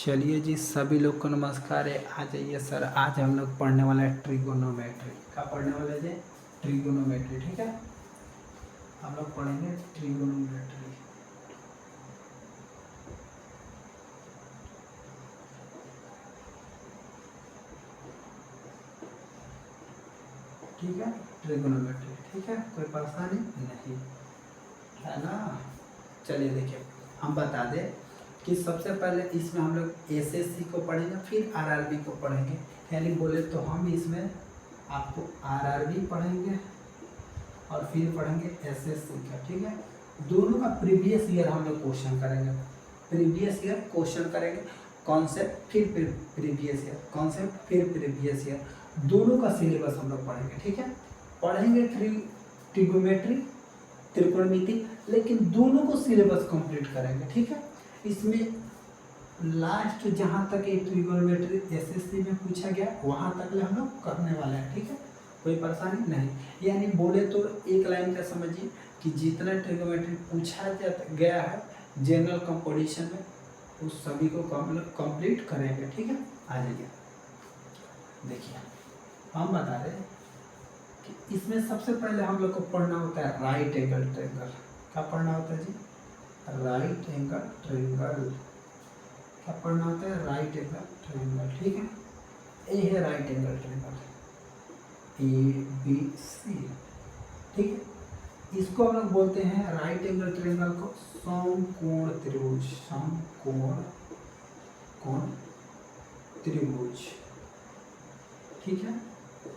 चलिए जी, सभी लोग को नमस्कार है। आ जाइए सर, आज हम लोग पढ़ने वाला है ट्रिगोनोमेट्री। क्या पढ़ने वाले जी? ट्रिगोनोमेट्री। ठीक है, हम लोग पढ़ेंगे ट्रिगोनोमेट्री। ठीक है, ट्रिगोनोमेट्री। ठीक है, कोई परेशानी नहीं है ना। चलिए देखिए, हम बता दें कि सबसे पहले इसमें हम लोग एसएससी को पढ़ेंगे, फिर आरआरबी को पढ़ेंगे। यानी बोले तो हम इसमें आपको आरआरबी पढ़ेंगे और फिर पढ़ेंगे एसएससी का। ठीक है, दोनों का प्रीवियस ईयर हम लोग क्वेश्चन करेंगे। प्रीवियस ईयर क्वेश्चन करेंगे, कॉन्सेप्ट फिर प्रीवियस ईयर, कॉन्सेप्ट फिर प्रीवियस ईयर, दोनों का सिलेबस हम लोग पढ़ेंगे। ठीक है, पढ़ेंगे ट्रिगोनोमेट्री, त्रिकोणमिति, लेकिन दोनों को सिलेबस कंप्लीट करेंगे। ठीक है, इसमें लास्ट जहाँ तक ये ट्रिगोनोमेट्री एसएससी में पूछा गया वहाँ तक हम लोग करने वाले हैं। ठीक है, कोई परेशानी नहीं। यानी बोले तो एक लाइन का समझिए कि जितना ट्रिगोनोमेट्री पूछा गया है जनरल कंपटीशन में उस सभी को कंप्लीट करेंगे। ठीक है, आ जाइए देखिए, हम बता दें कि इसमें सबसे पहले हम लोग को पढ़ना होता है राइट एंगल ट्रायंगल। क्या पढ़ना होता है जी? Right angle triangle. क्या पढ़ना होता है? Right angle triangle. ठीक है, ये है राइट एंगल ट्रायंगल ABC। ठीक है, इसको हम लोग बोलते हैं राइट एंगल ट्रायंगल को समकोण त्रिभुज। समकोण त्रिभुज। ठीक है,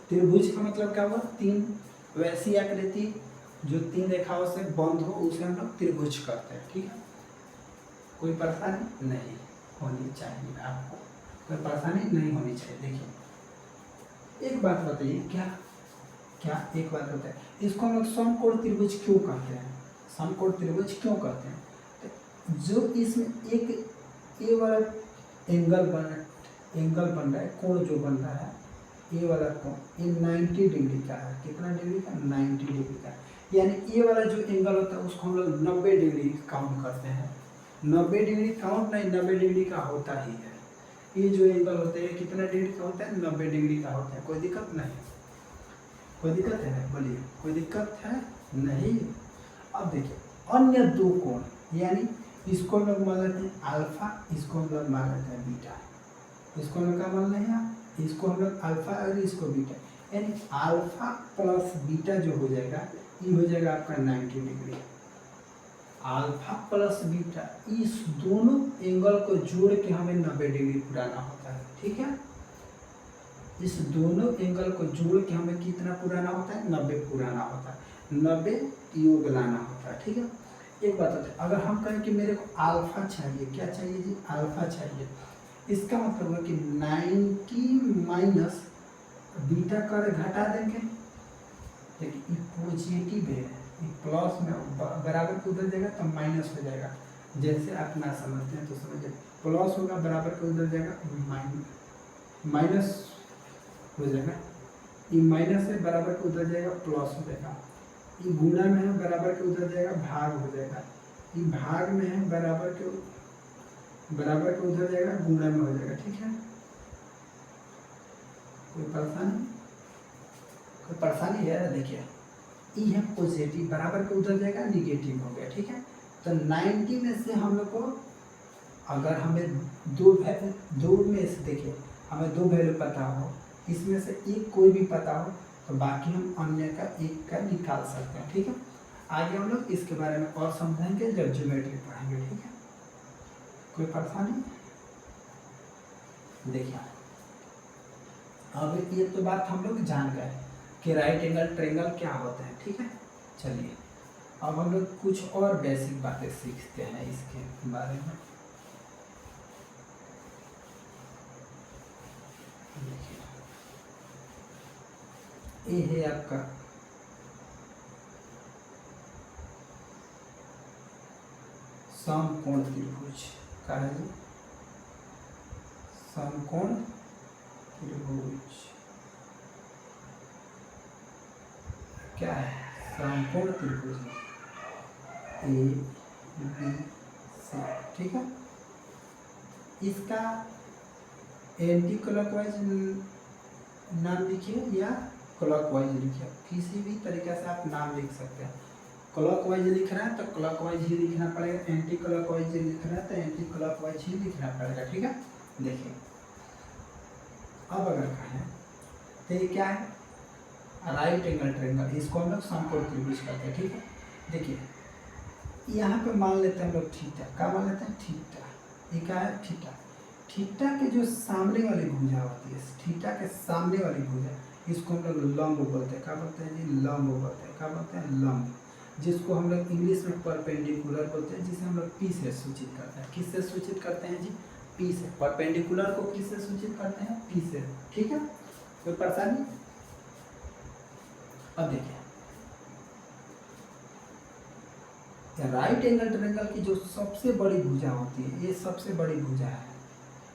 त्रिभुज का मतलब क्या हुआ? तीन वैसी आकृति जो तीन रेखाओं से बंद हो उसे हम लोग त्रिभुज कहते हैं। ठीक है, कोई परेशानी नहीं होनी चाहिए आपको, कोई परेशानी नहीं होनी चाहिए। देखिए एक बात बताइए, क्या एक बात बताइए, इसको हम लोग समकोण त्रिभुज क्यों कहते हैं? समकोण त्रिभुज क्यों कहते हैं? तो जो इसमें एक ए वाला एंगल बन रहा है, कोण जो बन रहा है ए वाला कोण, ये 90 डिग्री का है। कितना डिग्री का? 90 डिग्री का। यानी ए वाला जो एंगल होता है उसको हम लोग 90 डिग्री काउंट करते हैं। 90 डिग्री काउंट नहीं, 90 डिग्री का होता ही है। ये जो एंगल होते हैं कितना डिग्री का होता है? 90 डिग्री का होता है। कोई दिक्कत नहीं, कोई दिक्कत है? बोलिए, कोई दिक्कत है? नहीं। अब देखिए अन्य दो कोण, यानी इसको हम लोग मान लेते हैं अल्फा, इसको हम लोग मान लेते हैं बीटा। इसको हम लोग क्या मान रहे हैं? इसको हम लोग अल्फा और इसको बीटा, यानी अल्फा प्लस बीटा जो हो जाएगा ये हो जाएगा आपका 90 डिग्री। अल्फा प्लस बीटा, इस दोनों एंगल को जोड़ के हमें 90 डिग्री पुराना होता है। ठीक है, इस दोनों एंगल को जोड़ के हमें कितना पुराना होता है? 90 पुराना होता है। 90 योग लाना होता है। ठीक है, एक बात होता है, अगर हम कहें कि मेरे को अल्फा चाहिए, क्या चाहिए जी? अल्फा चाहिए। इसका मतलब है कि 90 माइनस बीटा कर घटा देंगे। देखिए पॉजिटिव है, प्लस में बराबर को उधर जाएगा तो माइनस हो जाएगा। जैसे आप ना समझते हैं तो समझिए, प्लस होगा बराबर को उधर जाएगा माइनस हो जाएगा। ये माइनस है बराबर को उधर जाएगा प्लस हो जाएगा। ये गुणा में है बराबर के उधर जाएगा भाग हो जाएगा। ये भाग में है बराबर के उधर जाएगा गुणा में हो जाएगा। ठीक है, कोई परेशानी? कोई परेशानी है? देखिए ई है पॉजिटिव, बराबर के उधर जाएगा निगेटिव हो गया। ठीक है, तो 90 में से हम लोग को अगर हमें दो में से देखिए हमें दो वैल्यू पता हो, इसमें से एक कोई भी पता हो तो बाकी हम अन्य का एक का निकाल सकते हैं। ठीक है, आगे हम लोग इसके बारे में और समझेंगे जब ज्योमेट्री पढ़ेंगे। ठीक है, कोई परेशानी? देखिए अब ये तो बात हम लोग जान गए कि राइट एंगल ट्रायंगल क्या होता है। ठीक है, चलिए अब हम लोग कुछ और बेसिक बातें सीखते हैं इसके बारे में। ये है आपका समकोण त्रिभुज। क्या है जी? समकोण त्रिभुज क्या है? समकोण त्रिभुज A B C। ठीक है, इसका एंटी क्लॉकवाइज नाम लिखिए या क्लॉकवाइज लिखिए, किसी भी तरीके से आप नाम लिख सकते हैं। क्लॉकवाइज लिख रहा है तो क्लॉकवाइज ही लिखना पड़ेगा, एंटी क्लॉकवाइज लिख रहा है तो एंटी क्लॉकवाइज ही लिखना पड़ेगा। ठीक है, देखिए अब अगर कहें तो ये क्या है, राइट एंगल ट्रायंगल, इसको हम लोग समकोण त्रिभुज कहते हैं। ठीक है, देखिए यहाँ पे मान लेते हैं हम लोग थीटा, क्या मान लेते हैं थीटा, ये क्या है थीटा। थीटा के जो सामने वाली भुजा होती है, थीटा के सामने वाली भुजा, इसको हम लोग लंब बोलते हैं। क्या बोलते हैं जी, लंब बोलते हैं। क्या बोलते हैं, लंब, जिसको हम लोग इंग्लिश में परपेंडिकुलर बोलते हैं, जिसे हम लोग पी से सूचित करते हैं। किससे सूचित करते हैं जी, पी से। परपेंडिकुलर को किससे सूचित करते हैं, पी से। ठीक है, कोई परेशानी। अब देखिए राइट एंगल ट्रायंगल की जो सबसे बड़ी भुजा होती है, ये सबसे बड़ी भुजा है,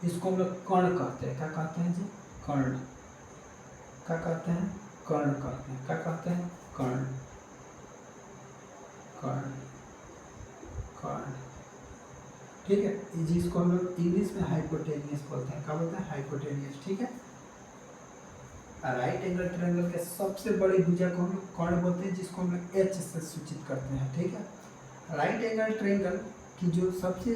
इसको हम लोग कर्ण कहते हैं। क्या कहते हैं जी, कर्ण। क्या कहते हैं, कर्ण कहते हैं। क्या कहते हैं, कर्ण, कर्ण, कर्ण। ठीक है, जिसको हम लोग इंग्लिश में हाइपोटेनियस बोलते हैं। क्या बोलते हैं, हाइपोटेनियस। ठीक है, राइट एंगल ट्रायंगल के सबसे बड़ी भुजा को हम लोग कर्ण बोलते हैं, जिसको हम लोग एच से सूचित करते हैं। ठीक है, राइट एंगल ट्रायंगल की जो सबसे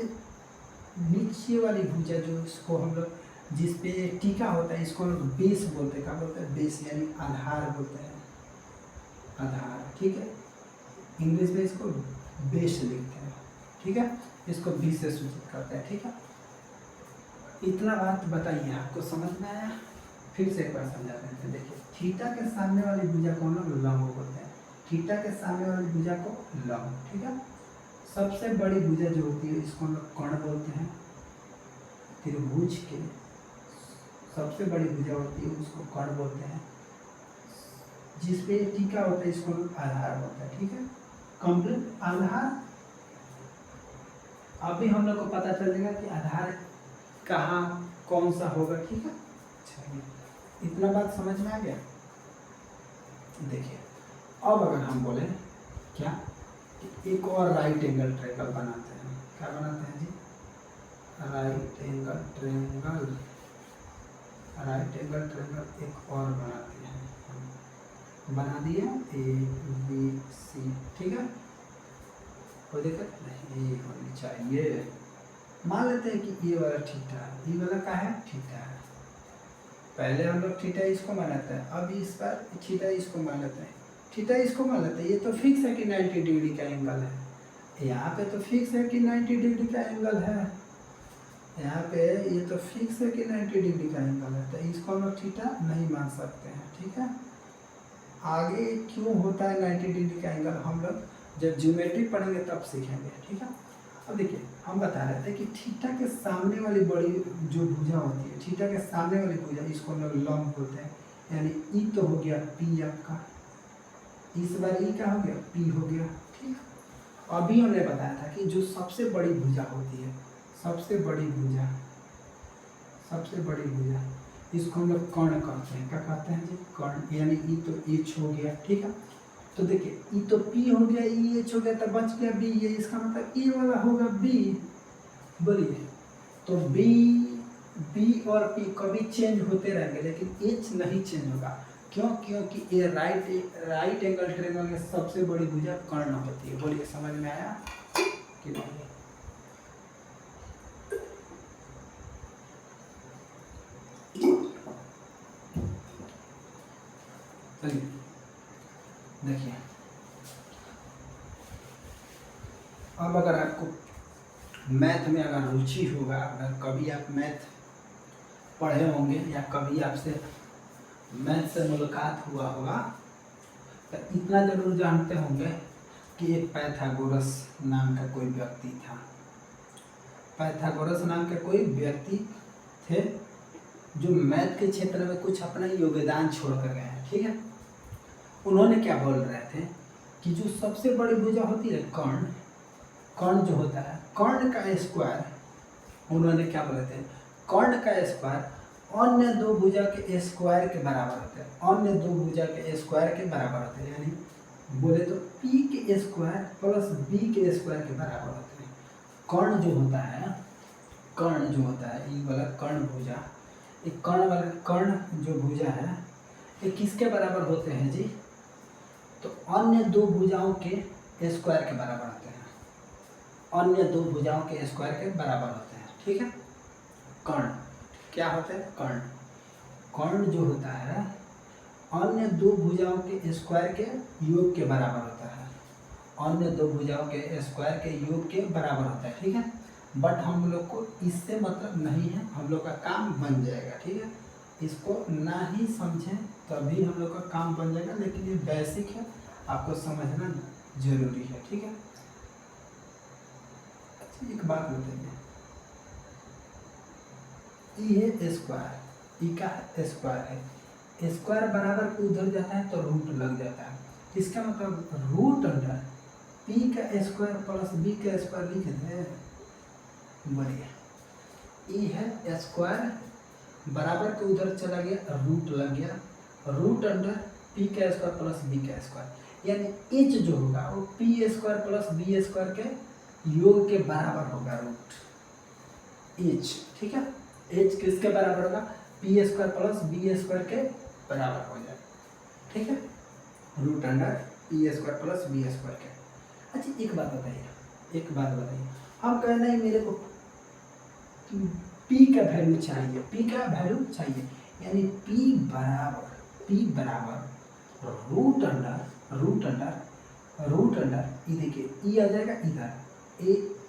नीचे वाली भुजा, जो इसको हम लोग जिस पे टीका होता है, इसको हम लोग बेस बोलते हैं। क्या बोलते हैं, बेस, यानी आधार बोलते हैं, आधार। ठीक है, इंग्लिश में इसको बेस लिखते हैं। ठीक है, इसको बी से सूचित करते हैं। ठीक है, इतना बात बताइए, आपको समझ में आया। फिर से एक बार समझा देते हैं। देखिए थीटा के सामने वाली भुजा को हम लोग लंब बोलते हैं, थीटा के सामने वाली भुजा को लंब। ठीक है, सबसे बड़ी भुजा जो होती है, इसको हम लोग कर्ण बोलते हैं। त्रिभुज के सबसे बड़ी भुजा होती है, उसको कर्ण बोलते हैं। जिसपे टीका होता है, इसको हम आधार बोलते हैं। ठीक है, कंप्लीट आधार। अभी हम लोग को पता चलेगा कि आधार कहाँ कौन सा होगा। ठीक है, चलिए इतना बात समझ में आ गया। देखिए अब अगर हम बोले क्या, एक और राइट एंगल ट्रायंगल बनाते हैं। क्या बनाते हैं जी, right angle triangle, right angle triangle एक और बनाते हैं। बना दिया, ए बी सी। ठीक है, कोई दिक्कत नहीं होनी चाहिए। मान लेते हैं कि ये वाला थीटा, ये वाला क्या है, थीटा है। पहले हम लोग थीटा इसको मानते हैं, अब इस बार थीटा इसको मान लेते हैं, थीटा इसको मान लेते हैं। ये तो फिक्स है कि 90 डिग्री का एंगल है, यहाँ पे तो फिक्स है कि 90 डिग्री का एंगल है, यहाँ पे ये तो फिक्स है कि 90 डिग्री का एंगल है, तो इसको हम लोग थीटा नहीं मान सकते हैं। ठीक है, आगे क्यों होता है 90 डिग्री का एंगल, हम लोग जब ज्योमेट्री पढ़ेंगे तब सीखेंगे। ठीक है, अब देखिए हम बता रहे थे कि थीटा के सामने वाली बड़ी जो भुजा होती है, थीटा के सामने वाली भुजा, इसको हम लोग लंब बोलते हैं। यानी ई तो हो गया पी आपका, इस बार ई क्या हो गया, पी हो गया। ठीक, अभी हमने बताया था कि जो सबसे बड़ी भुजा होती है, सबसे बड़ी भुजा, सबसे बड़ी भुजा, इसको हम लोग कर्ण कहते हैं। क्या कहते हैं जी, कर्ण। यानी ई तो एच हो गया। ठीक है, तो देखिए ई तो पी हो गया, ई एच हो गया, तो बच गया बी। ये इसका मतलब ई वाला होगा बी। बोलिए, तो बी और पी कभी चेंज होते रहेंगे, लेकिन एच नहीं चेंज होगा। क्यों, क्योंकि ये राइट एंगल ट्रायंगल में सबसे बड़ी भुजा कर्ण होती है। बोलिए समझ में आया कि नहीं। चलिए देखिए, अब अगर आपको मैथ में अगर रुचि होगा, अगर कभी आप मैथ पढ़े होंगे या कभी आपसे मैथ से मुलाकात हुआ होगा, तो इतना जरूर जानते होंगे कि एक पाइथागोरस नाम का कोई व्यक्ति था। पाइथागोरस नाम के कोई व्यक्ति थे जो मैथ के क्षेत्र में कुछ अपना योगदान छोड़ कर गए हैं। ठीक है, उन्होंने क्या बोल रहे थे कि जो सबसे बड़ी भुजा होती है कर्ण, कर्ण जो होता है, कर्ण का स्क्वायर, उन्होंने क्या बोले थे, कर्ण का स्क्वायर अन्य दो भुजा के स्क्वायर के बराबर होते हैं, अन्य दो भुजा के स्क्वायर के बराबर होते हैं। यानी बोले तो p के स्क्वायर प्लस b के स्क्वायर के बराबर होते हैं। कर्ण जो होता है कर्ण जो होता है, ये वाला कर्ण भुजा, एक कर्ण वाला कर्ण जो भुजा है ये किसके बराबर होते हैं जी? तो अन्य दो भुजाओं के स्क्वायर के बराबर होते हैं, अन्य दो भुजाओं के स्क्वायर के बराबर होते हैं, ठीक है। कर्ण क्या होते हैं? कर्ण, कर्ण जो होता है अन्य दो भुजाओं के स्क्वायर के योग के बराबर होता है, अन्य दो भुजाओं के स्क्वायर के योग के बराबर होता है, ठीक है। बट हम लोग को इससे मतलब नहीं है, हम लोग का काम बन जाएगा, ठीक है। इसको ना ही समझें तभी हम लोग का काम बन जाएगा, लेकिन ये बेसिक है, आपको समझना जरूरी है, ठीक है। अच्छा एक बात बताइए, ये स्क्वायर, ई का स्क्वायर है, स्क्वायर बराबर को उधर जाता है तो रूट लग जाता है, इसका मतलब रूट अंडर पी का स्क्वायर प्लस बी का स्क्वायर लिख दें, बढ़िया। ई है स्क्वायर बराबर के उधर चला गया, रूट लग गया, रूट अंडर पी का स्क्वायर प्लस बी का स्क्वायर, यानी एच जो होगा वो P square plus B square के योग के बराबर होगा, रूट एच, ठीक है। एच किसके बराबर होगा? P square plus B square के बराबर हो जाए, ठीक है, root under P square plus B square के। अच्छा एक बात बताइए, एक बात बताइए, हम कह रहे हैं मेरे को P का वैल्यू चाहिए, P का वैल्यू चाहिए, यानी P बराबर रूट अंडर ये देखिए ई आ जाएगा इधर, ए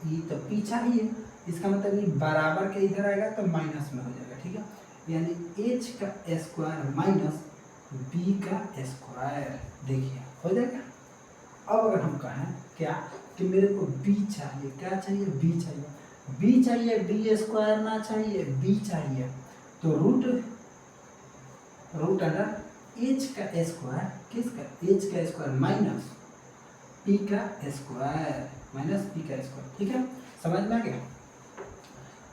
ई तो P चाहिए, इसका मतलब ये बराबर के इधर आएगा तो माइनस में हो जाएगा, ठीक है, यानी h का स्क्वायर माइनस b का स्क्वायर, देखिए हो जाएगा। अब अगर हम कहें क्या कि मेरे को b चाहिए, क्या चाहिए? b चाहिए, b चाहिए, b स्क्वायर ना चाहिए, b चाहिए, तो रूट अंडर h का स्क्वायर, किसका? h का स्क्वायर माइनस p का स्क्वायर, माइनस p का स्क्वायर, ठीक है, समझ में आ गया।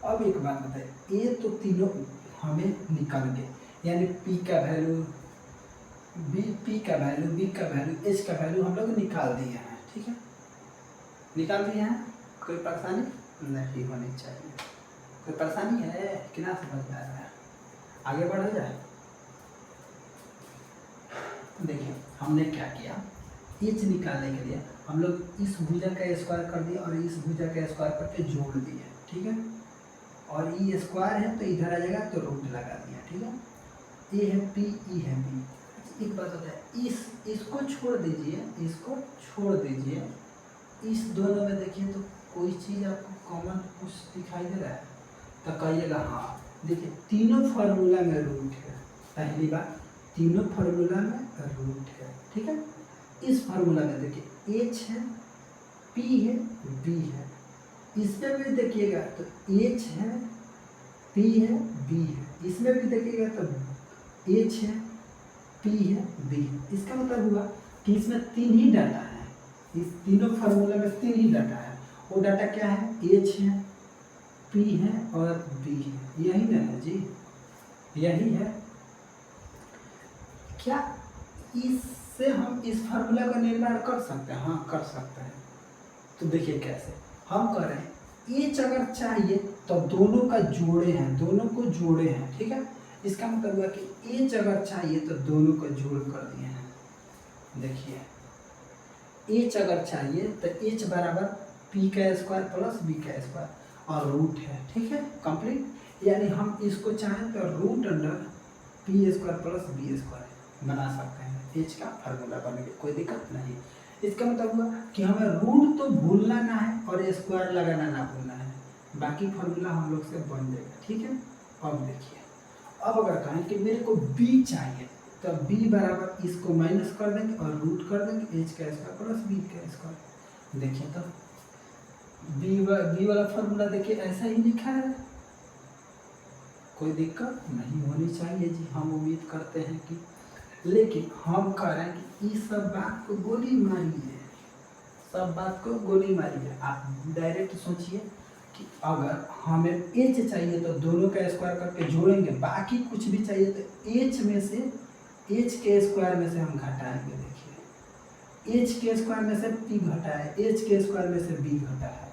अब एक बात बताइए, ये तो तीनों हमें निकल गए, यानी p का वैल्यू, p का वैल्यू, b का वैल्यू, h का वैल्यू हम लोग निकाल दिए हैं, ठीक है, निकाल दिए हैं, कोई परेशानी नहीं होनी चाहिए, कोई परेशानी है कि ना? समझ में आ रहा है, आगे बढ़ा जाए। देखिए हमने क्या किया, h निकालने के लिए हम लोग इस भुजा का स्क्वायर कर दिया और इस भुजा का स्क्वायर करके जोड़ दिए, ठीक है, और ई स्क्वायर है तो इधर आ जाएगा तो रूट लगा दिया, ठीक है, ए है पी, ई है बी। एक बात होता है, इसको छोड़ दीजिए, इसको छोड़ दीजिए, इस दोनों में देखिए तो कोई चीज़ आपको कॉमन कुछ दिखाई दे रहा है तो कहिएगा हाँ। देखिए तीनों फार्मूला में रूट है, पहली बात तीनों फार्मूला में रूट है, ठीक है। इस फार्मूला में देखिए एच है, पी है, बी है, इसमें भी देखिएगा तो एच है, पी है, बी है, इसमें भी देखिएगा तो एच है, पी है, बी है, इसका मतलब हुआ कि इसमें तीन ही डाटा है, इस तीनों फार्मूला में तीन ही डाटा है, वो डाटा क्या है? एच है, पी है और बी है, यही ना है जी, यही है। क्या इससे हम इस फार्मूला का निर्माण कर सकते हैं? हाँ कर सकते हैं। तो देखिए कैसे हम कर रहे हैं, एच अगर चाहिए तो दोनों का जोड़े हैं, दोनों को जोड़े हैं, ठीक है, इसका मतलब हुआ कि एच अगर चाहिए तो दोनों को जोड़ कर दिए हैं। देखिए एच अगर चाहिए तो एच बराबर पी का स्क्वायर प्लस बी का स्क्वायर और रूट है, ठीक है, कंप्लीट। यानी हम इसको चाहें तो root under P square plus B square बना सकते हैं, एच का फार्मूला बन गया, कोई दिक्कत नहीं। इसका मतलब हुआ कि हमें रूट तो भूलना ना है और स्क्वायर लगाना ना भूलना है, बाकी फार्मूला हम लोग से बन जाएगा, ठीक है। अब देखिए, अब अगर कहें कि मेरे को b चाहिए तो b बराबर इसको माइनस कर देंगे और रूट कर देंगे h का स्क्वायर प्लस b का स्क्वायर। देखिए तो b वाला फार्मूला देखिए ऐसा ही लिखा है, कोई दिक्कत नहीं होनी चाहिए जी, हम उम्मीद करते हैं कि, लेकिन हम कह रहे हैं कि इस सब बात को गोली मारिए, सब बात को गोली मारिए। आप डायरेक्ट सोचिए कि अगर हमें एच चाहिए तो दोनों का स्क्वायर करके जोड़ेंगे, बाकी कुछ भी चाहिए तो एच में से, एच के स्क्वायर में से हम घटाएंगे। देखिए एच के स्क्वायर में से पी घटा है, एच के स्क्वायर में से बी घटा है,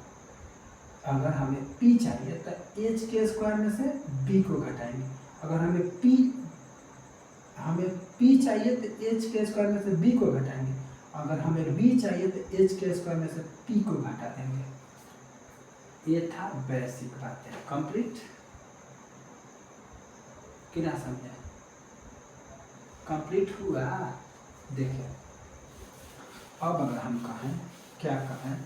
अगर हमें p चाहिए तो h के स्क्वायर में से b को घटाएंगे। अगर हमें p चाहिए तो h के स्क्वायर में से b को घटाएंगे। अगर हमें b चाहिए तो h के स्क्वायर में से p को घटा देंगे। ये था बेसिक बातें। कंप्लीट कि ना समझे? कंप्लीट हुआ। देखिए अब अगर हम कहें, क्या कहें,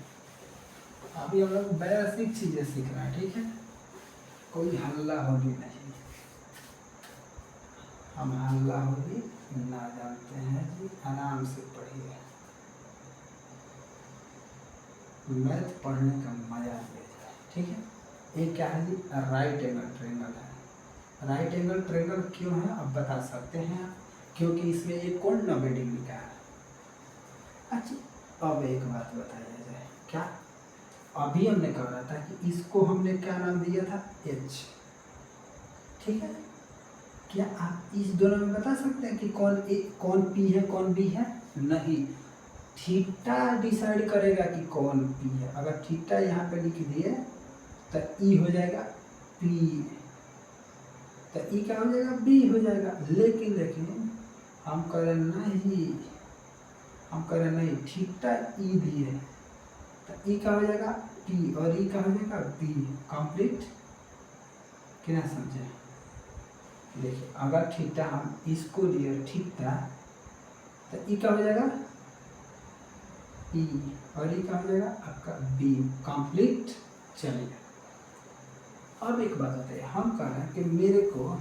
अभी हम लोग बेसिक चीजें सीख रहे हैं, ठीक है? कोई हल्ला होगी नहीं, हम हल्ला होगी ना जानते हैं जी। आराम से पढ़िए, मैथ पढ़ने का मजा ले जाए, ठीक है? ये क्या है जी? राइट एंगल ट्रायंगल है। राइट एंगल ट्रायंगल क्यों है अब बता सकते हैं आप, क्योंकि इसमें एक कोण 90 डिग्री का है। अच्छा अब एक बात बताया जाए, क्या अभी हमने कहा था कि इसको हमने क्या नाम दिया था? h, ठीक है? क्या आप इस दोनों में बता सकते हैं कि कौन p है कौन b है? नहीं, थीटा डिसाइड करेगा कि कौन p है। अगर थीटा यहाँ पे लिख दिए तो e हो जाएगा p, तो e क्या हो जाएगा? b हो जाएगा। लेकिन हम करें नहीं, थीटा e भी है तो e का हो जाएगा p और e का हो जाएगा b। कंप्लीट क्या समझे? देखिए अगर थीटा हम इसको लिए थीटा तो e का हो जाएगा e और e का हो जाएगा आपका b। कंप्लीट। चलिए अब एक बात बताइए, हम कह रहे हैं कि मेरे को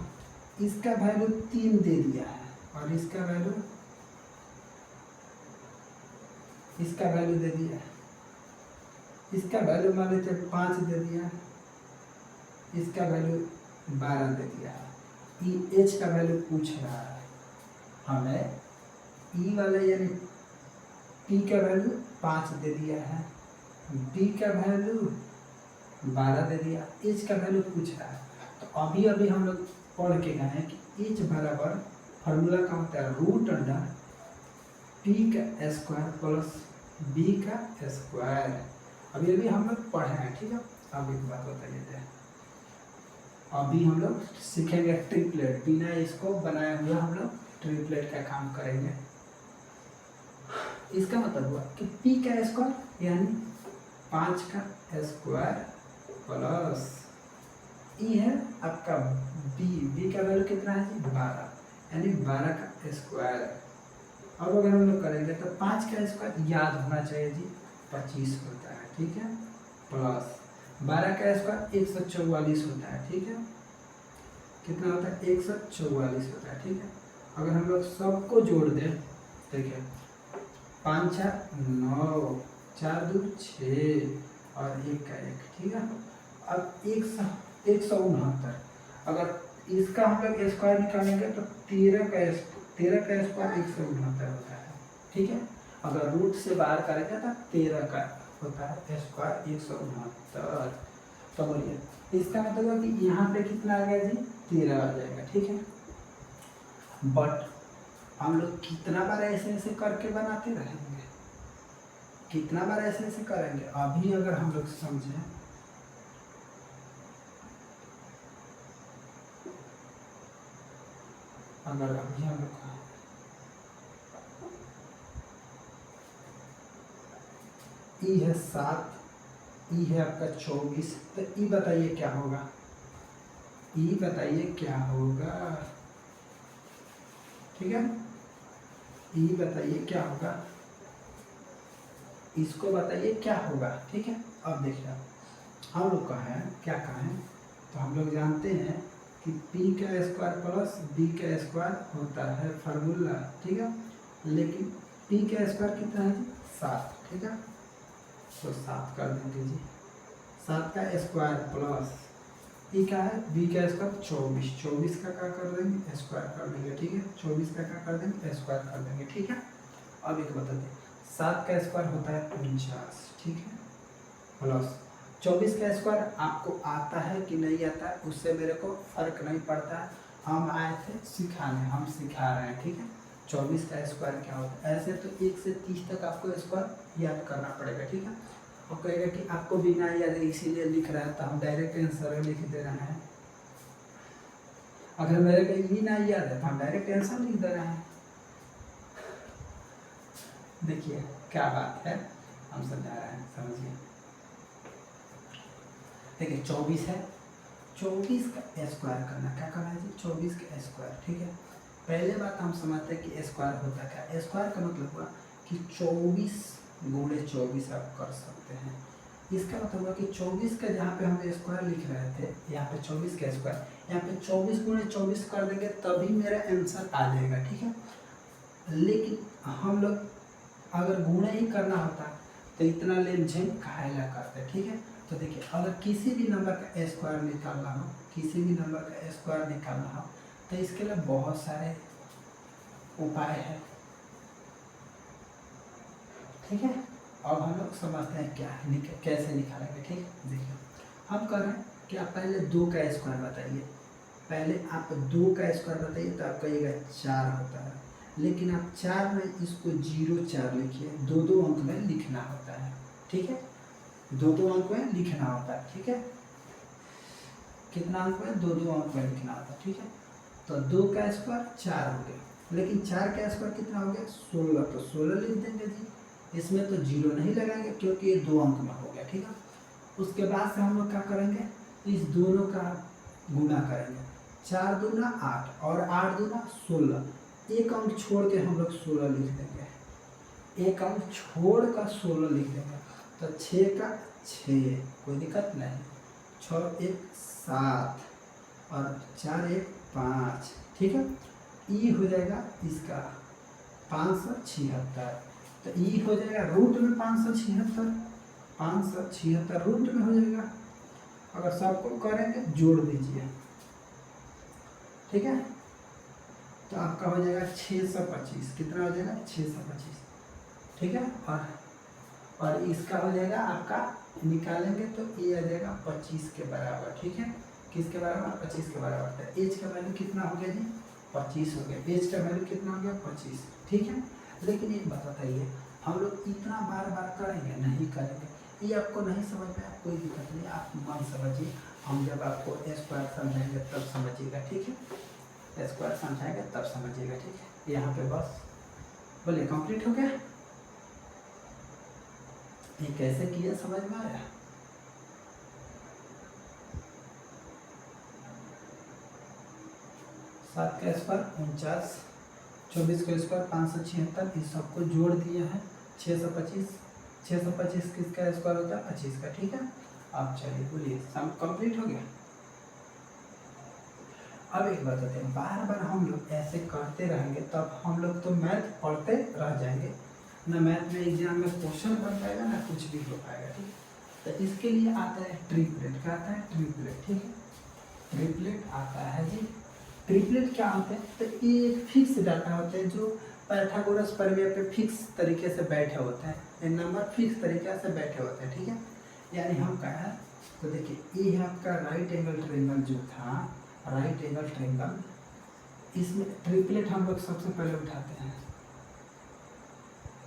इसका वैल्यू 3 दे दिया है और इसका वैल्यू दे दिया है। इसका वैल्यू मान लेते 5 दे दिया है, इसका वैल्यू 12 दे दिया है। एच का वैल्यू पूछ रहा है हमें, ई वाला यानी पी का वैल्यू 5 दे दिया है, बी का वैल्यू 12 दे दिया, एच का वैल्यू पूछ रहा है। तो अभी हम लोग पढ़ के गए हैं कि एच बराबर फार्मूला का होता है रूट अंडर पी का स्क्वायर प्लस बी का स्क्वायर। अभी हम लोग पढ़े हैं, ठीक है? अब एक बात बताइए, अभी हम लोग सीखेंगे ट्रिपलेट। बिना इसको बनाए हुए हम लोग ट्रिपलेट का काम करेंगे। इसका मतलब हुआ कि p का स्क्वायर यानी 5 का स्क्वायर प्लस ई है आपका b का वैल्यू कितना है जी? 12, यानी 12 का स्क्वायर। अब अगर हम लोग करेंगे तो 5 का स्क्वायर याद होना चाहिए जी 25 होता है, ठीक है? प्लस 12 का स्क्वायर 144 होता है, ठीक है? कितना होता है? 144 होता है, ठीक है? अगर हम लोग सबको जोड़ दें, देखिए 5 4 9 4 2 6 और 1 का 1, ठीक है? अब 169, अगर इसका हम लोग स्क्वायर निकालेंगे तो 13 का स्क्वायर 169 होता है, ठीक है? अगर रूट से बाहर करेंगे तो 13 का होता है स्क्वायर 169। तो बोलिए इसका मतलब है कि यहाँ पे कितना आ गया जी? 13 आ जाएगा, ठीक है? बट हम लोग कितना बार ऐसे करके बनाते रहेंगे, कितना बार ऐसे करेंगे? अभी अगर हम लोग समझें, अगर अभी हम लोग ई है 7, ई है आपका 24, तो ई बताइए क्या होगा? ई बताइए क्या होगा, ठीक है? ई बताइए क्या होगा, इसको बताइए क्या होगा, ठीक है? अब देखिए हम लोग क्या कहें, तो हम लोग जानते हैं कि p का स्क्वायर प्लस b का स्क्वायर होता है फार्मूला, ठीक है? लेकिन p का स्क्वायर कितना है जी? 7, ठीक है? तो 7 कर देंगे जी, 7 का स्क्वायर प्लस ई का है b का स्क्वायर 24 का क्या कर देंगे? स्क्वायर कर देंगे, ठीक है? 24 का क्या कर देंगे? स्क्वायर कर देंगे, ठीक है? अब एक बता दें, 7 का स्क्वायर होता है 49, ठीक है? प्लस 24 का स्क्वायर आपको आता है कि नहीं आता है उससे मेरे को फर्क नहीं पड़ता है, हम आए थे सिखाने, हम सिखा रहे हैं, ठीक है? 24 का स्क्वायर क्या होता है? ऐसे तो 1 से 30 तक आपको स्क्वायर याद करना पड़ेगा, ठीक है? और कहेगा कि आपको भी ना याद है इसीलिए लिख रहा है, तो हम डायरेक्ट आंसर लिख दे रहे हैं। अगर मेरे को ये ना याद है तो हम डायरेक्ट आंसर लिख दे रहे हैं। देखिए क्या बात है, हम समझा रहे हैं, समझिए। देखिए 24 है, 24 का स्क्वायर करना, क्या करना है जी, 24 का स्क्वायर। ठीक है, पहले बात हम समझते हैं कि स्क्वायर होता क्या। स्क्वायर का मतलब हुआ कि 24 गुणे 24 आप कर सकते हैं। इसका मतलब हुआ कि 24 का जहाँ पे हम स्क्वायर लिख रहे थे, यहाँ पे 24 का स्क्वायर, यहाँ पे 24 गुणे 24 कर देंगे तभी मेरा आंसर आ जाएगा। ठीक है, लेकिन हम लोग अगर गुणे ही करना होता तो इतना लेम झेम काहेला करते। ठीक है, तो देखिए अगर किसी भी नंबर का स्क्वायर निकालना हो, किसी भी नंबर का स्क्वायर निकालना हो तो इसके लिए बहुत सारे उपाय है। ठीक है, अब हम लोग समझते हैं क्या है, कैसे निकालेंगे। ठीक है, देखिए हम कर रहे हैं कि आप पहले 2 का स्क्वायर बताइए। पहले आप 2 का स्क्वायर बताइए तो आप कहिएगा 4 होता है, लेकिन आप 4 में इसको 0 4 लिखिए, 2 अंक में लिखना होता है। ठीक है, 2 अंक में लिखना होता है। ठीक है, कितना अंक में, 2 अंक में लिखना होता है। ठीक है, तो 2 का स्क्वायर 4 हो गया, लेकिन 4 का स्क्वायर कितना हो गया, 16, तो 16 लिख देंगे जी। इसमें तो 0 नहीं लगाएंगे क्योंकि ये 2 अंक में हो गया। ठीक है, उसके बाद से हम लोग क्या करेंगे, इस दोनों का गुना करेंगे। 4 दूना 8 और 8 दूना 16, एक अंक छोड़ के हम लोग 16 लिख देंगे, एक अंक छोड़ कर 16 लिख देंगे। तो 6 का 6, कोई दिक्कत नहीं, 6 1 7 और 4 1 5। ठीक है, ई हो जाएगा इसका 576, तो ई हो जाएगा रूट में 576, 576 रूट में हो जाएगा। अगर सबको करेंगे जोड़ दीजिए। ठीक है, तो आपका हो जाएगा 625, कितना हो जाएगा 625। ठीक है, और इसका हो जाएगा आपका, निकालेंगे तो ये आ जाएगा 25 के बराबर। ठीक है, किसके बराबर, 25 के बराबर। तो एज का वैल्यू कितना हो गया जी, 25 हो गया। एज का वैल्यू कितना हो गया, 25। ठीक है, लेकिन एक बात बताइए, हम लोग इतना बार बार करेंगे, नहीं करेंगे। ये आपको नहीं समझ में आया, कोई दिक्कत नहीं, आप मन समझिए, हम जब आपको स्क्वायर समझाएंगे तब समझिएगा। ठीक है, स्क्वायर समझाएंगे तब समझिएगा। ठीक है, यहाँ पे बस बोलिए कंप्लीट हो गया। ये कैसे किया समझ में आया। सात का स्क्वायर 49, 24 का स्क्वायर 576, इस सबको जोड़ दिया है 625। 625 किसका स्क्वायर होता है, 25 का। ठीक है, अब चलिए बोलिए सम कंप्लीट हो गया। अब एक बात होती है, बार बार हम लोग ऐसे करते रहेंगे तब हम लोग तो मैथ पढ़ते रह जाएंगे, ना मैथ में एग्जाम में क्वेश्चन बन पाएगा ना कुछ भी हो पाएगा। ठीक है, तो इसके लिए आता है ट्रिपलेट। क्या आता है, ट्रिपलेट। ठीक है, ट्रिपलेट आता है जी। ट्रिपलेट क्या होते हैं, तो ये एक फिक्स डाटा होते हैं जो पाइथागोरस प्रमेय पे फिक्स तरीके से बैठे होते हैं, ये नंबर फिक्स तरीके से बैठे होते हैं। ठीक है, यानी हम कहा, तो देखिए ये है आपका राइट एंगल ट्रायंगल जो था, राइट एंगल ट्रायंगल, इसमें ट्रिपलेट हम लोग सबसे पहले उठाते हैं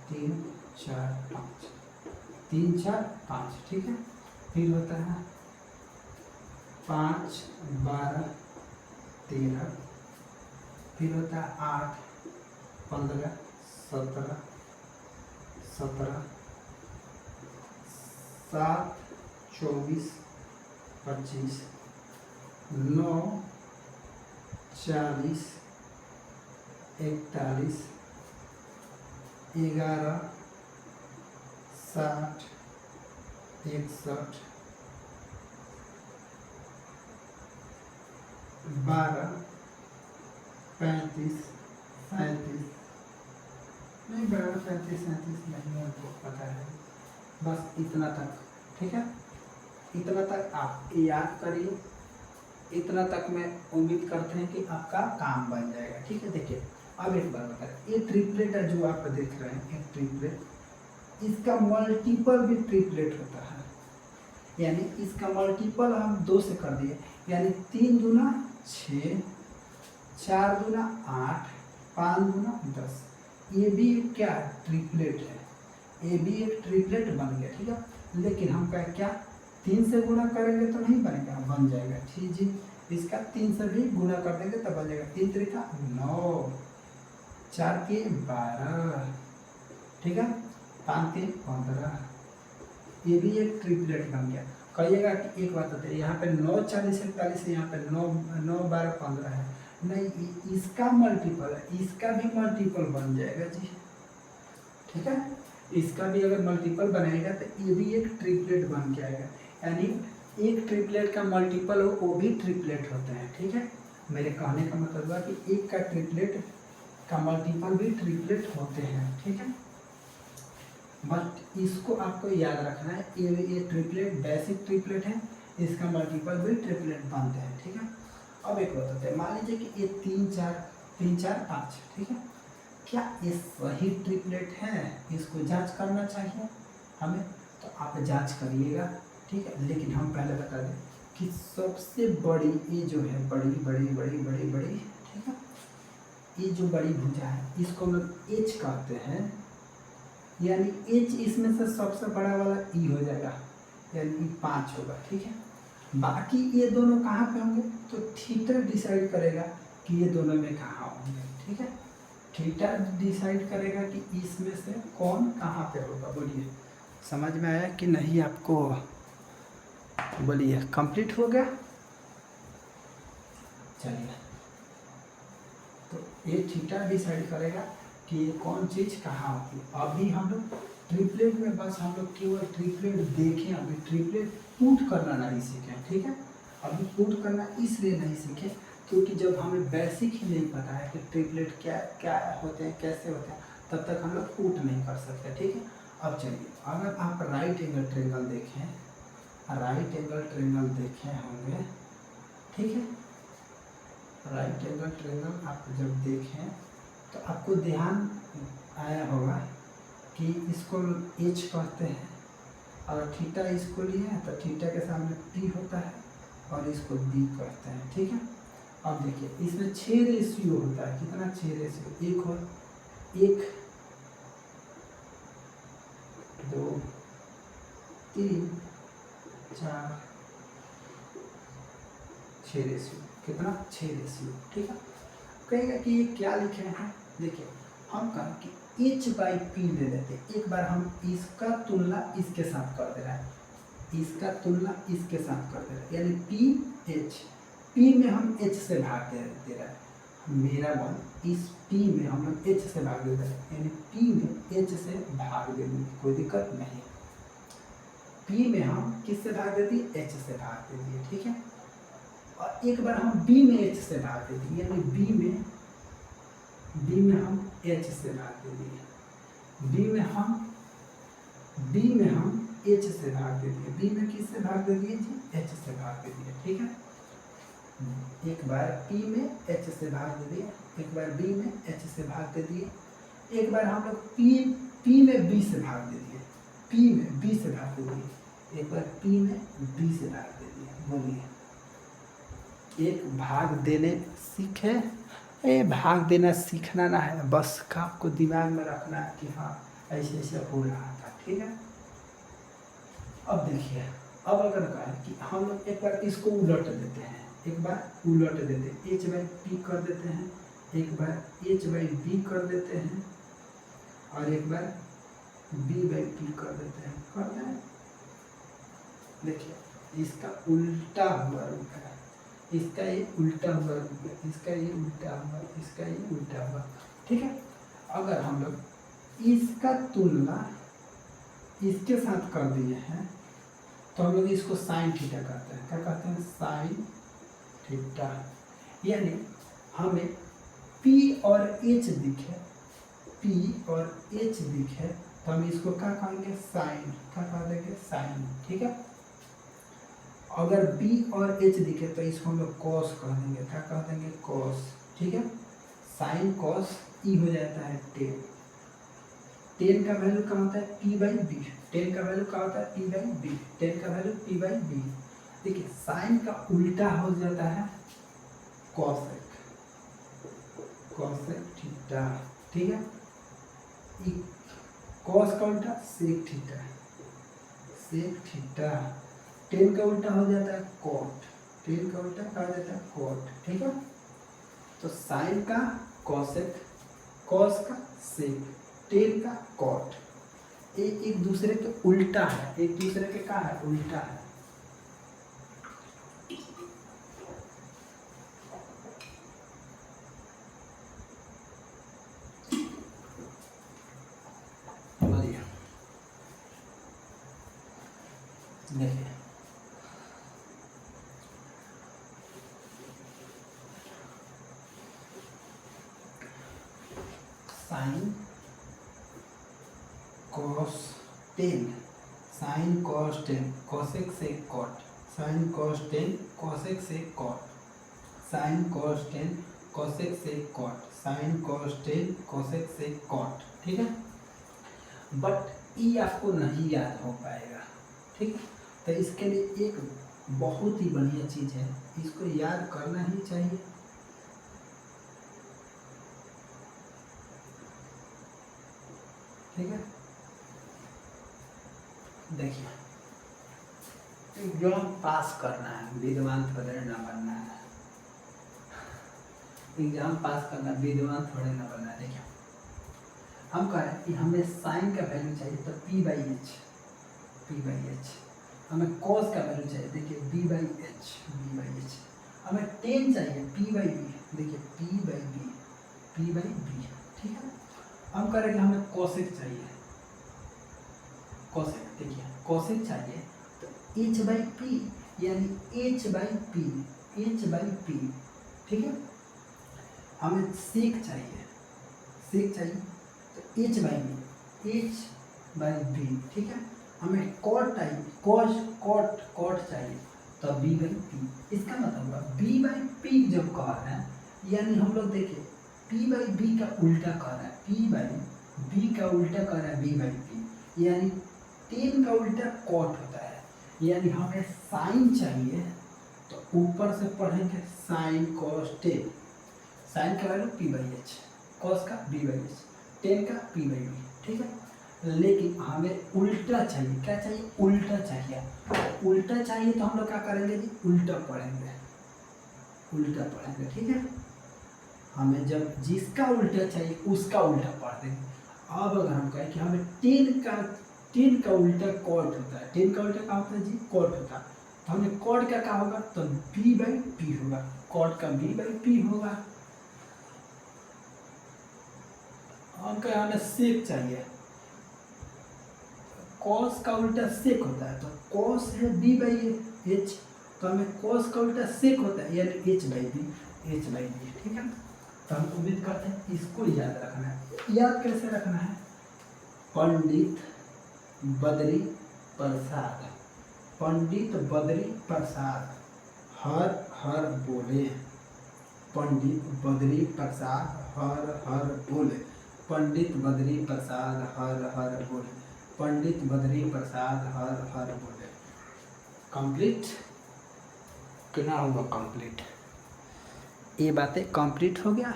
3 4 5, 3 4 5। ठीक है, फिर होता है 5 12 13, फिर होता है 8 15 17 17 7 24 25 9 40 41 11 60 61 12 35 37, नहीं 12 35 37 नहीं, हमको पता है, बस इतना तक। ठीक है, इतना तक आप याद करिए, इतना तक मैं उम्मीद करते हैं कि आपका काम बन जाएगा। ठीक है, देखिए अब एक बात बताएं, ये ट्रिपलेट है जो आप देख रहे हैं, एक ट्रिपलेट, इसका मल्टीपल भी ट्रिपलेट होता है, यानी इसका मल्टीपल हम 2 से कर दिए, यानी 3 दूना 6, 4 दूना 8, 5 दूना 10। ये भी क्या ट्रिपलेट है, ये भी एक ट्रिपलेट बन गया। ठीक है, लेकिन हम कहें क्या 3 से गुणा करेंगे तो नहीं बनेगा, बन जाएगा। ठीक जी, इसका 3 से भी गुणा कर देंगे तब बन जाएगा। 3 त्रिका 9, 4 के 12, ठीक है, 5 के 15। ये भी एक ट्रिपलेट बन गया। कहिएगा कि एक बात होती है यहाँ पे 9 40 41 है, यहाँ पे 9 9 12 15 है, नहीं इसका मल्टीपल है, इसका भी मल्टीपल बन जाएगा जी। ठीक है, इसका भी अगर मल्टीपल बनाएगा तो ये भी एक ट्रिपलेट बन के आएगा। यानी एक ट्रिपलेट का मल्टीपल हो वो भी ट्रिपलेट होते हैं। ठीक है, मेरे कहने का मतलब है कि एक का ट्रिपलेट का मल्टीपल भी ट्रिपलेट होते हैं। ठीक है, बट इसको आपको याद रखना है, ये ट्रिपलेट बेसिक ट्रिपलेट है, इसका मल्टीपल भी ट्रिपलेट बनते हैं। ठीक है, अब एक बात होता है, मान लीजिए कि ये 3 4 5, ठीक है, क्या ये सही ट्रिपलेट है, इसको जांच करना चाहिए हमें, तो आप जांच करिएगा। ठीक है, लेकिन हम पहले बता दें कि सबसे बड़ी ये जो है बड़ी बड़ी बड़ी बड़ी बड़ी, ठीक है, ये जो बड़ी भुजा है इसको हम लोग एच कहते हैं, यानी एच इसमें से सबसे बड़ा वाला ई हो जाएगा, यानी 5 होगा। ठीक है, बाकी ये दोनों कहाँ पे होंगे, तो थीटा डिसाइड करेगा कि ये दोनों में कहाँ होंगे। ठीक है, थीटा डिसाइड करेगा कि इसमें से कौन कहाँ पे होगा। बोलिए समझ में आया कि नहीं आपको, बोलिए कंप्लीट हो गया। चलिए, तो ये थीटा डिसाइड करेगा कि ये कौन चीज़ कहाँ होती है। अभी हम लोग ट्रिपलेट में बस हम लोग केवल ट्रिपलेट देखें, अभी ट्रिपलेट पुट करना नहीं सीखें। ठीक है, अभी पुट करना इसलिए नहीं सीखे क्योंकि जब हमें बेसिक ही नहीं पता है कि ट्रिपलेट क्या क्या होते हैं, कैसे होते हैं, तब तक हम लोग पुट नहीं कर सकते। ठीक है, अब चलिए, अगर आप राइट एंगल ट्रायंगल देखें, राइट एंगल ट्रायंगल देखे होंगे, ठीक है, राइट एंगल ट्रायंगल आप जब देखें तो आपको ध्यान आया होगा कि इसको एच कहते हैं, और थीटा इसको लिए हैं तो थीटा के सामने पी होता है और इसको बी कहते हैं। ठीक है, अब देखिए इसमें 6 रेशियो होता है, कितना 6 रेशियो, 1 और 1 2 3 4 6 रेशियो, कितना 6 रेशियो। ठीक है, कहेगा कि ये क्या लिखे हैं, देखिए हम कहें कि h/p ले लेते हैं। एक बार हम इसका तुलना इसके साथ कर दे रहे हैं, इसका तुलना इसके साथ कर दे रहे हैं, यानी ph, p में हम h से भाग दे रहे हैं, मेरा मन इस p में हम लोग h से भाग दे रहे हैं, यानी p में h से भाग देंगे, कोई दिक्कत नहीं। p में हम किससे भाग दे दिए, h से भाग दे दिए। ठीक है, और एक बार हम b में h से भाग दे दिए, यानी b में हम h से भाग दे दिए, b में हम h से भाग दे दिए, b में किससे भाग दे दिए जी, h से भाग दे दिए। ठीक है, एक बार p में h से भाग दे दिए, एक बार b में h से भाग दे दिए, एक बार हम लोग p में b से भाग दे दिए, p में b से भाग दे दिए, एक बार p में b से भाग दे दिए। बोलिए, एक भाग देने सीखे, ये भाग देना सीखना ना है, बस का आपको दिमाग में रखना है कि हाँ ऐसे ऐसे हो रहा था। ठीक है, अब देखिए, अब अगर कहें कि हम लोग एक बार इसको उलट देते हैं, एक बार उलट देते हैं, h/p कर देते हैं, एक बार h/b कर देते हैं, और एक बार b/p कर देते हैं, करते हैं। देखिए इसका उल्टा हुआ रूप है, इसका ये उल्टा हुआ रूप है, इसका ये उल्टा हुआ, इसका ये उल्टा हुआ। ठीक है, अगर हम लोग इसका तुलना इसके साथ कर दिए हैं तो हम लोग इसको साइन थीटा कहते हैं। क्या कहते हैं, साइन थीटा। यानी हमें P और H दिखे, P और H दिखे तो हम इसको क्या कहेंगे, साइन। क्या कह देंगे, साइन। ठीक है, अगर B और H दिखे तो इसको हम लोग कॉस कह देंगे। क्या कह देंगे, कॉस। ठीक है, साइन कॉस ई हो जाता है 10। 10 का वैल्यू क्या होता है, p/b। 10 का वैल्यू क्या होता है, p/b। 10 का वैल्यू p/b। देखिए साइन का उल्टा हो जाता है कॉसेक, कॉसेक थीटा। ठीक है, कॉस का उल्टा sec theta, sec theta, tan का उल्टा हो जाता है कॉट, टेन का उल्टा क्या हो जाता है कॉट, ठीक है। तो साइन का कॉसेक, कॉस का सेक, टेन का कॉट, ये एक दूसरे के उल्टा है, एक दूसरे के क्या है उल्टा है। देखिए sine cos tan, sine cos tan cosec sec cot, sine cos tan cosec sec cot, sine cos tan cosec sec cot, sine cos tan cosec sec cot, ठीक है। बट ये आपको नहीं याद हो पाएगा, ठीक है। तो इसके लिए एक बहुत ही बढ़िया चीज़ है, इसको याद करना ही चाहिए। ठीक है, देखिए एग्जाम पास करना है, विद्वान थोड़े ना बनना है। एग्जाम पास करना, विद्वान थोड़े ना बनना है। देखिए हम कह रहे हैं कि हमें साइन का वैल्यू चाहिए तो P by H, P by H. हमें कॉस का वैल्यू चाहिए, देखिए B by H, B by H. हमें टेन चाहिए पी बाई बी, देखिए P by B, P by B, ठीक है। हम कह रहे हैं कि हमें कॉसेक चाहिए, कॉसेक, देखिए कॉसेक चाहिए तो एच बाई पी यानी H by P, H by P, ठीक है। हमें सेक चाहिए, सेक चाहिए तो H by B, H by B, ठीक है। हमें कॉट चाहिए, कॉस कॉट कॉट चाहिए तो बी बाई पी। इसका मतलब हुआ बी बाई पी जब कह रहे हैं यानी हम लोग देखिए पी बाई बी का उल्टा कह रहा है, पी बाई बी का उल्टा कह रहा है बी बाई पी, यानी टेन का उल्टा कॉट होता है। यानी हमें साइन चाहिए तो ऊपर से पढ़ेंगे साइन कॉस टेन, साइन का value P by H, cos का बी बाई एच, टेन का पी बाई बी, ठीक है। लेकिन हमें उल्टा चाहिए, क्या चाहिए उल्टा चाहिए। उल्टा चाहिए तो हम लोग क्या करेंगे जी उल्टा पढ़ेंगे, उल्टा पढ़ेंगे, ठीक है। हमें जब जिसका उल्टा चाहिए उसका उल्टा पढ़ देंगे। अब अगर हम कहें कि हमें टेन का उल्टा कॉट होता है, टेन का उल्टा क्या होता है जी कॉट होता है, तो हमें कॉट का क्या होगा तो बी बाई पी होगा, कॉट का बी बाई पी होगा। हम कहें हमें सेक चाहिए, कॉस का उल्टा सेक होता है, तो कॉस है बी बाई एच, तो हमें कॉस का उल्टा सेक होता है यानी H by B, H by B, ठीक है। तो हम उम्मीद करते हैं इसको याद रखना है। याद कैसे रखना है, पंडित बद्री प्रसाद, पंडित बद्री प्रसाद हर हर बोले, पंडित बद्री प्रसाद हर हर बोले, पंडित बद्री प्रसाद हर हर बोले, पंडित बद्री प्रसाद हर हर बोले। कंप्लीट कितना हुआ कंप्लीट, ये बातें कंप्लीट हो गया,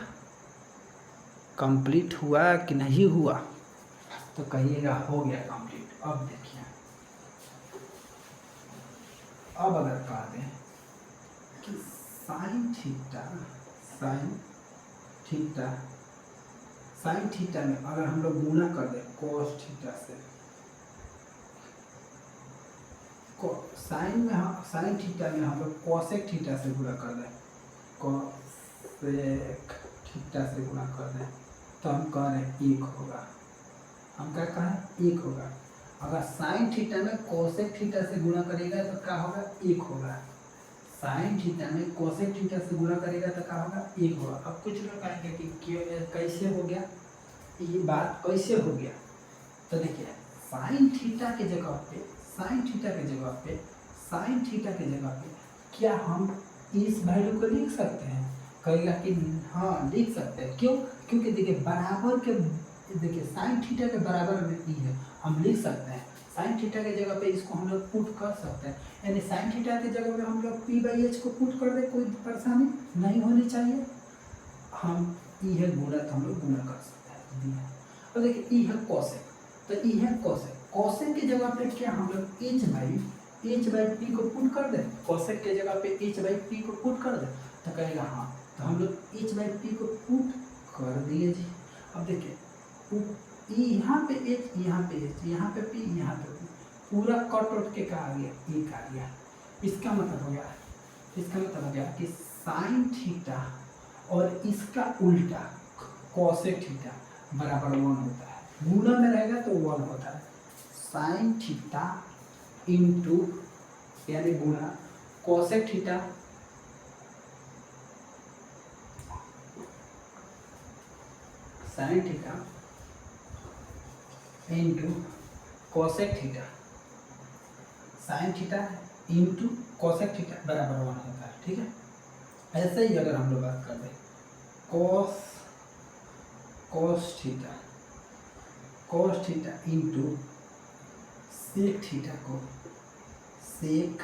कंप्लीट हुआ कि नहीं हुआ तो कहिएगा हो गया कंप्लीट। अब देखिए अब अगर कह दें कि sine theta, sine theta, sine theta में अगर हम लोग गुणा कर दें कॉस थीटा से, साइन में हम साइन थीटा में हम लोग कॉसेक थीटा से गुणा कर दें, कॉसेक थीटा से गुणा कर दें तो हम कह रहे हैं एक होगा, हम क्या कहें एक होगा। अगर साइन थीटा में कॉसेक थीटा से गुणा करेगा तो क्या होगा एक होगा, साइन थीटा में कॉसेक थीटा से गुणा करेगा तो क्या होगा एक होगा। अब कुछ लोग कहेंगे कि कैसे हो गया, ये बात कैसे हो गया, तो देखिए साइन थीटा के जगह पे, साइन थीटा के जगह पे, साइन थीटा के जगह पे क्या हम इस वैल्यू को लिख सकते हैं, कहेगा कि हाँ लिख सकते हैं। क्यों, क्योंकि देखिए बराबर के, देखिए साइन थीटा के बराबर में ई है, हम लिख सकते हैं साइन थीटा के जगह पे इसको हम लोग पुट कर सकते हैं, यानी साइन थीटा की जगह पे हम लोग पी बाई एच को पुट कर दे, कोई परेशानी नहीं होनी चाहिए। हम ई है गुणा तो हम लोग गुणा कर सकते हैं। अब देखिए ई है कॉसेक, तो ई है कॉसेक, कोसेक की जगह पे क्या हम लोग एच बाई पी को पुट कर दें, कोसेक के जगह पे एच बाई पी को पुट कर दें तो कहेगा हाँ, तो हम लोग एच बाई पी को पुट कर दिए जी। अब देखिए यहाँ पे एच, यहाँ पे एच, यहाँ पे पी, यहाँ पे पी, पूरा कट उठ के कहा गया एक आ गया। इसका मतलब हो गया कि साइन थीटा और इसका उल्टा कोसेक थीटा बराबर 1 होता है। गुना में रहेगा तो 1 होता है। साइन थीटा इंटू यानी गुना cosec theta sine theta into cosec theta, sine theta into cosec theta बराबर 1 होता है। ठीक है, ऐसे ही अगर हम लोग बात कर दें cos theta into sec theta को सेक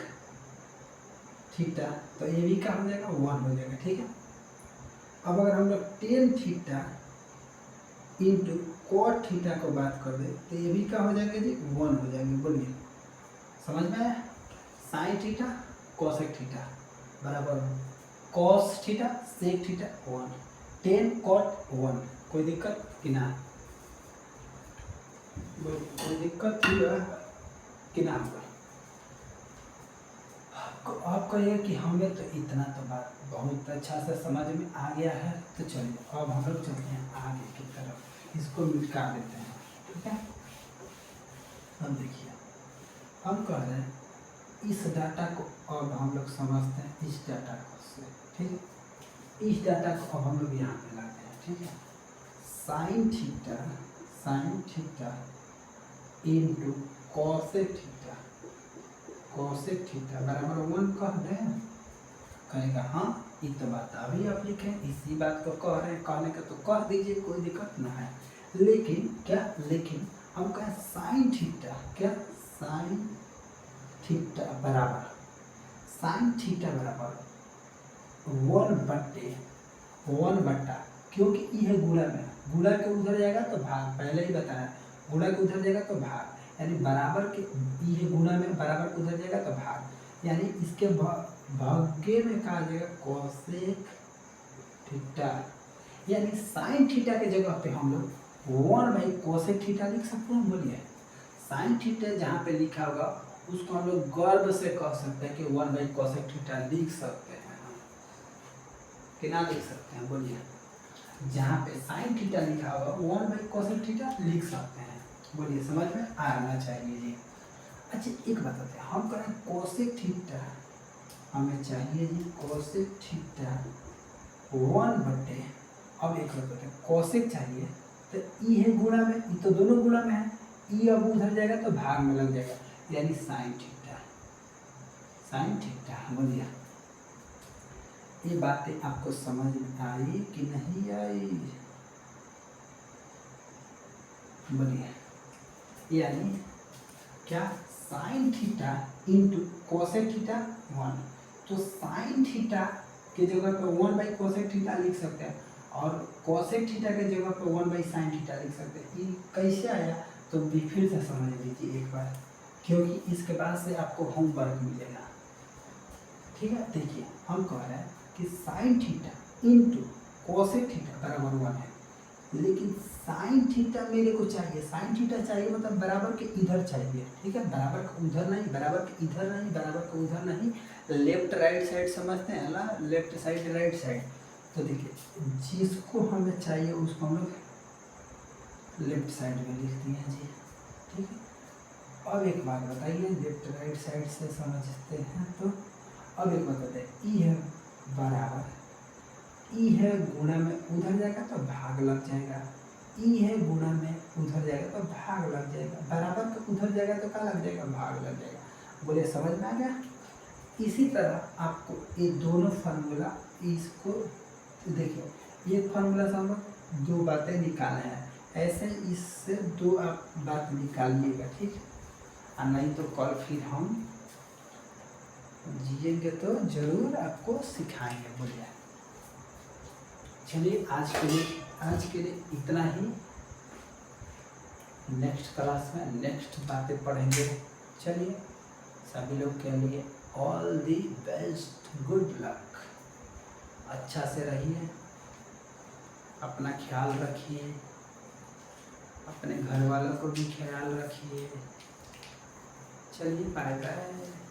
थीटा, तो ये भी क्या हो जाएगा 1 हो जाएगा। ठीक है, अब अगर हम लोग tan theta into cot theta को बात कर दे तो ये भी क्या हो जाएगा जी 1 हो जाएंगे। बोलिए समझ में आया? साइन थीटा कोसेक थीटा बराबर cos theta sec theta 1, tan cot 1। कोई दिक्कत कि ना? कोई दिक्कत हुआ कि ना हुआ? आप कहिए कि हमें तो इतना तो बात बहुत अच्छा से समझ में आ गया है, तो चलिए अब हम लोग चलते हैं आगे की तरफ, इसको मिटा देते हैं। ठीक है, अब देखिए हम कह रहे हैं इस डाटा को अब हम लोग समझते हैं इस डाटा को से। ठीक है, इस डाटा को अब हम लोग यहाँ पे लाते हैं। ठीक है, sign theta into cosec theta बराबर 1 कह रहे हैं। कहेगा हाँ, ये तो बात अभी आप लिखे इसी बात को कह रहे हैं, कहने का तो कह दीजिए, कोई दिक्कत ना है। लेकिन हम कहें साइन थीटा बराबर 1 बट्टा, क्योंकि यह गुणा के उधर जाएगा तो भाग, पहले ही बताया गुणा के उधर जाएगा तो भाग, यानी बराबर के ये गुणा में बराबर उधर जाएगा तो भाग, यानी इसके भाग्य में कहा जाएगा कोसेक थीटा, यानी साइन थीटा के जगह पे हम लोग 1 बाई कोसेक थीटा लिख सकते हैं। बोलिए साइन थीटा जहाँ पे लिखा होगा उसको हम लोग गर्व से कह सकते हैं कि 1 बाई कोसेक थीटा लिख सकते हैं कि ना लिख सकते हैं? बोलिए जहाँ पे साइन थीटा लिखा होगा 1 बाई कोसेक थीटा लिख सकते हैं। बोलिए समझ में आना चाहिए जी। अच्छा एक बताते हैं, हम करें कोसेक थीटा हमें चाहिए जी, कोसेक थीटा 1 बटे, अब एक बताते हैं कोसेक चाहिए तो ई है गुणा में, ई तो दोनों गुणा में है, ई अब उधर जाएगा तो भाग में लग जाएगा, यानी साइन थीटा। बोलिए ये बातें आपको समझ में आई कि नहीं आई? बोलिए यानी क्या sign theta into cosec theta 1, तो साइन थीटा के जगह पे 1 बाई कोसेक थीटा लिख सकते हैं और कोसेक थीटा के जगह पे 1 बाई साइन थीटा लिख सकते हैं। ये कैसे आया तो भी फिर से समझ लीजिए एक बार, क्योंकि इसके बाद से आपको होमवर्क मिलेगा। ठीक है, देखिए हम कह रहे हैं कि sign theta into cosec theta बराबर 1 है, लेकिन साइन थीटा मेरे को चाहिए, साइन थीटा चाहिए मतलब बराबर के इधर चाहिए। ठीक है, बराबर के उधर नहीं, बराबर के इधर नहीं, बराबर के उधर नहीं, लेफ्ट राइट साइड समझते हैं ना, लेफ्ट साइड राइट साइड। तो देखिए जिसको हमें चाहिए उसको हम लोग लेफ्ट साइड में लिख दिए जी। ठीक है, अब एक बात बताइए, लेफ्ट राइट साइड से समझते हैं तो अब एक बात बताइए, ई है बराबर, ई है गुणा में उधर जाएगा तो भाग लग जाएगा, ई है गुणा में उधर जाएगा तो भाग लग जाएगा, बराबर के उधर जाएगा तो क्या लग जाएगा? भाग लग जाएगा। बोले समझ में आ गया? इसी तरह आपको ये दोनों फार्मूला, इसको देखिए ये फार्मूला से हम लोग 2 बातें निकाले हैं, ऐसे इससे 2 आप बात निकालिएगा। ठीक है, और नहीं तो कल फिर हम जिएंगे तो जरूर आपको सिखाएंगे। बोलिए चलिए आज के लिए इतना ही। नेक्स्ट क्लास में नेक्स्ट बातें पढ़ेंगे। चलिए सभी लोग के लिए all the best, good luck. अच्छा से रहिए, अपना ख्याल रखिए, अपने घर वालों को भी ख्याल रखिए। चलिए बाय बाय।